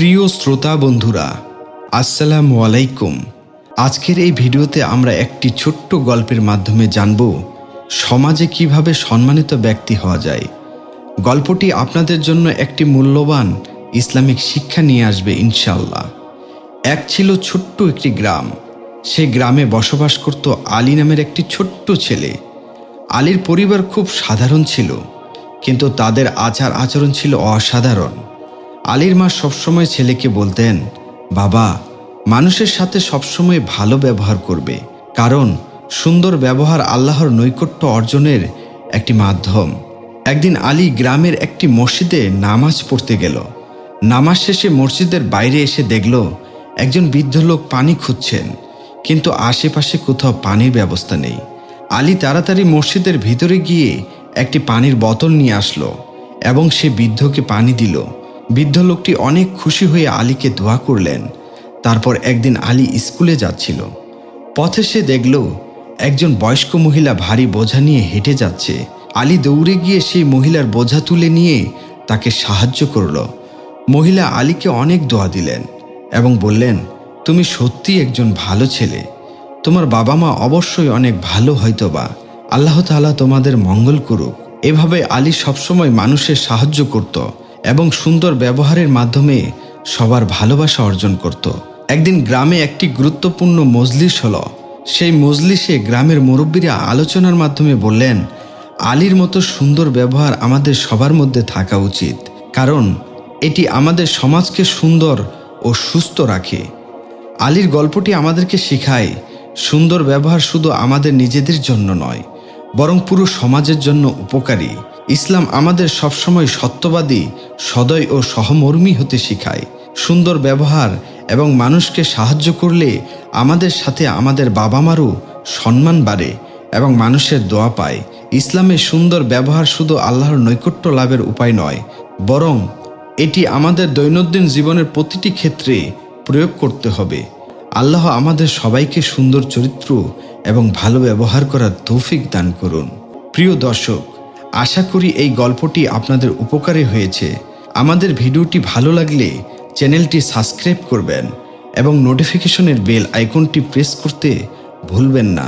প্রিয় শ্রোতা বন্ধুরা, আসসালামু আলাইকুম। আজকের এই ভিডিওতে আমরা একটি ছোট্ট গল্পের মাধ্যমে জানব সমাজে কিভাবে সম্মানিত ব্যক্তি হওয়া যায়। গল্পটি আপনাদের জন্য একটি মূল্যবান ইসলামিক শিক্ষা নিয়ে আসবে ইনশাআল্লাহ। এক ছিল ছোট্ট একটি গ্রাম। সেই গ্রামে বসবাস করত আলী নামের একটি ছোট্ট ছেলে। আলীর পরিবার খুব সাধারণ ছিল, কিন্তু তাদের আচার আচরণ ছিল অসাধারণ। আলীর মা সবসময় ছেলেকে বলতেন, বাবা, মানুষের সাথে সবসময় ভালো ব্যবহার করবে, কারণ সুন্দর ব্যবহার আল্লাহর নৈকট্য অর্জনের একটি মাধ্যম। একদিন আলী গ্রামের একটি মসজিদে নামাজ পড়তে গেল। নামাজ শেষে মসজিদের বাইরে এসে দেখল একজন বৃদ্ধ লোক পানি খুঁজছেন, কিন্তু আশেপাশে কোথাও পানির ব্যবস্থা নেই। আলী তাড়াতাড়ি মসজিদের ভিতরে গিয়ে একটি পানির বোতল নিয়ে আসলো এবং সে বৃদ্ধকে পানি দিল। বৃদ্ধ লোকটি অনেক খুশি হয়ে আলীকে দোয়া করলেন। তারপর একদিন আলী স্কুলে যাচ্ছিল। পথে সে দেখল একজন বয়স্ক মহিলা ভারী বোঝা নিয়ে হেঁটে যাচ্ছে। আলী দৌড়ে গিয়ে সেই মহিলার বোঝা তুলে নিয়ে তাকে সাহায্য করল। মহিলা আলীকে অনেক দোয়া দিলেন এবং বললেন, তুমি সত্যি একজন ভালো ছেলে। তোমার বাবা মা অবশ্যই অনেক ভালো, হয়তোবা আল্লাহ তাআলা তোমাদের মঙ্গল করুক। এভাবে আলী সবসময় মানুষের সাহায্য করত এবং সুন্দর ব্যবহারের মাধ্যমে সবার ভালোবাসা অর্জন করত। একদিন গ্রামে একটি গুরুত্বপূর্ণ মজলিস হলো। সেই মজলিসে গ্রামের মুরব্বীরা আলোচনার মাধ্যমে বললেন, আলীর মতো সুন্দর ব্যবহার আমাদের সবার মধ্যে থাকা উচিত, কারণ এটি আমাদের সমাজকে সুন্দর ও সুস্থ রাখে। আলীর গল্পটি আমাদেরকে শেখায়, সুন্দর ব্যবহার শুধু আমাদের নিজেদের জন্য নয়, বরং পুরো সমাজের জন্য উপকারী। ইসলাম আমাদের সবসময় সত্যবাদী, সদয় ও সহমর্মী হতে শেখায়। সুন্দর ব্যবহার এবং মানুষকে সাহায্য করলে আমাদের সাথে আমাদের বাবা মারও সম্মান বাড়ে এবং মানুষের দোয়া পায়। ইসলামে সুন্দর ব্যবহার শুধু আল্লাহর নৈকট্য লাভের উপায় নয়, বরং এটি আমাদের দৈনন্দিন জীবনের প্রতিটি ক্ষেত্রে প্রয়োগ করতে হবে। আল্লাহ আমাদের সবাইকে সুন্দর চরিত্র এবং ভালো ব্যবহার করার তৌফিক দান করুন। প্রিয় দর্শক, আশা করি এই গল্পটি আপনাদের উপকারে হয়েছে। আমাদের ভিডিওটি ভালো লাগলে চ্যানেলটি সাবস্ক্রাইব করবেন এবং নোটিফিকেশনের বেল আইকনটি প্রেস করতে ভুলবেন না।